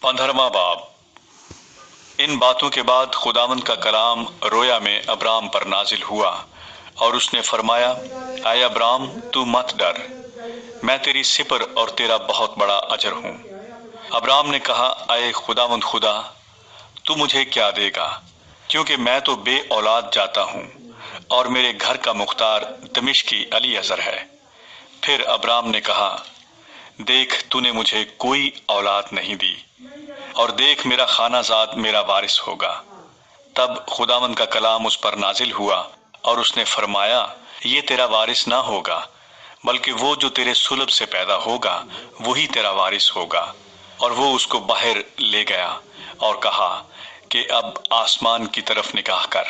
15वां बाब। इन बातों के बाद खुदावंद का कलाम रोया में अब्राम पर नाजिल हुआ और उसने फरमाया, आए अब्राम, तू मत डर, मैं तेरी सिपर और तेरा बहुत बड़ा अजर हूं। अब्राम ने कहा, आए खुदावंद खुदा, तू मुझे क्या देगा, क्योंकि मैं तो बे औलाद जाता हूं और मेरे घर का मुख्तार दमिश्की अलीअज़र है। फिर अब्राम ने कहा, देख, तूने मुझे कोई औलाद नहीं दी, और देख, मेरा खानाजाद मेरा वारिस होगा। तब खुदावंद का कलाम उस पर नाजिल हुआ और उसने फरमाया, ये तेरा वारिस ना होगा, बल्कि वो जो तेरे सुलभ से पैदा होगा वही तेरा वारिस होगा। और वो उसको बाहर ले गया और कहा कि अब आसमान की तरफ निगाह कर,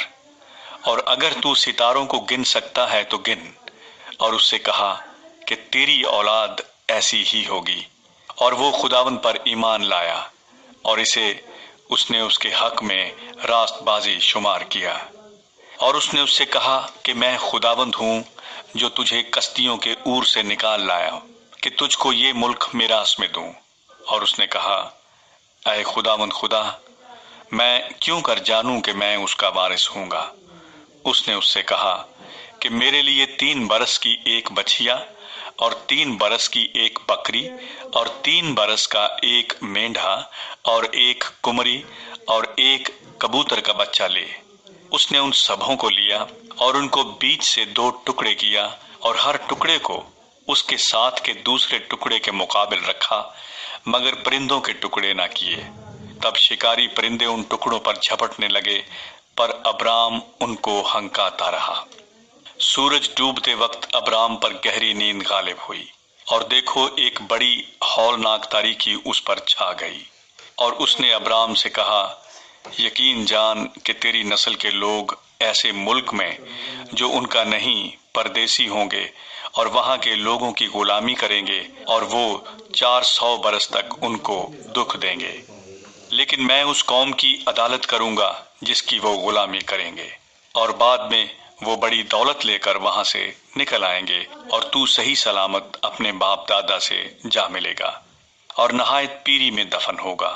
और अगर तू सितारों को गिन सकता है तो गिन। और उससे कहा कि तेरी औलाद ऐसी ही होगी। और वो खुदावंद पर ईमान लाया और इसे उसने उसके हक में रास्तबाजी शुमार किया। और उसने उससे कहा कि मैं खुदावंद हूं जो तुझे कश्तियों के ऊर से निकाल लाया कि तुझको ये मुल्क मिरास में दूं। और उसने कहा, ऐ खुदावंद खुदा, मैं क्यों कर जानूं कि मैं उसका वारिस हूंगा। उसने उससे कहा कि मेरे लिए 3 बरस की एक बछिया और 3 बरस की एक बकरी और 3 बरस का एक मेंढा और एक कुमरी और एक कबूतर का बच्चा ले। उसने उन सबों को लिया और उनको बीच से 2 टुकड़े किया और हर टुकड़े को उसके साथ के दूसरे टुकड़े के मुकाबिल रखा, मगर परिंदों के टुकड़े ना किए। तब शिकारी परिंदे उन टुकड़ों पर झपटने लगे, पर अब्राम उनको हंकाता रहा। सूरज डूबते वक्त अब्राम पर गहरी नींद गालिब हुई, और देखो, एक बड़ी हौलनाक तारीकी उस पर छा गई। और उसने अब्राम से कहा, यकीन जान कि तेरी नस्ल के लोग ऐसे मुल्क में जो उनका नहीं परदेसी होंगे और वहां के लोगों की गुलामी करेंगे, और वो 400 बरस तक उनको दुख देंगे। लेकिन मैं उस कौम की अदालत करूंगा जिसकी वो गुलामी करेंगे, और बाद में वो बड़ी दौलत लेकर वहां से निकल आएंगे, और तू सही सलामत अपने बाप दादा से जा मिलेगा और नहायत पीरी में दफन होगा।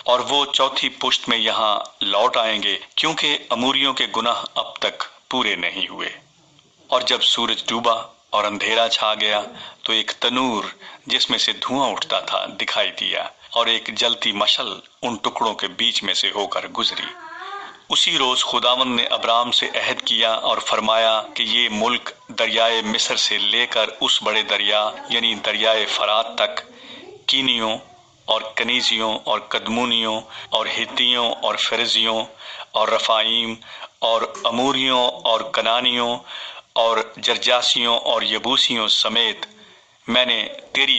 और वो चौथी पुश्त में यहाँ लौट आएंगे, क्योंकि अमूरियों के गुनाह अब तक पूरे नहीं हुए। और जब सूरज डूबा और अंधेरा छा गया, तो एक तनूर जिसमें से धुआं उठता था दिखाई दिया, और एक जलती मशल उन टुकड़ों के बीच में से होकर गुजरी। उसी रोज खुदावंद ने अब्राम से अहद किया और फरमाया कि ये मुल्क दरियाए मिस्र से लेकर उस बड़े दरिया यानी दरियाए फरात तक कीनियों और कनीजियों और कदमूनियों और हित्तियों और फेरजियों और रफाइम और अमूरियों और कनानियों और जरजासियों और यबूसियों समेत मैंने तेरी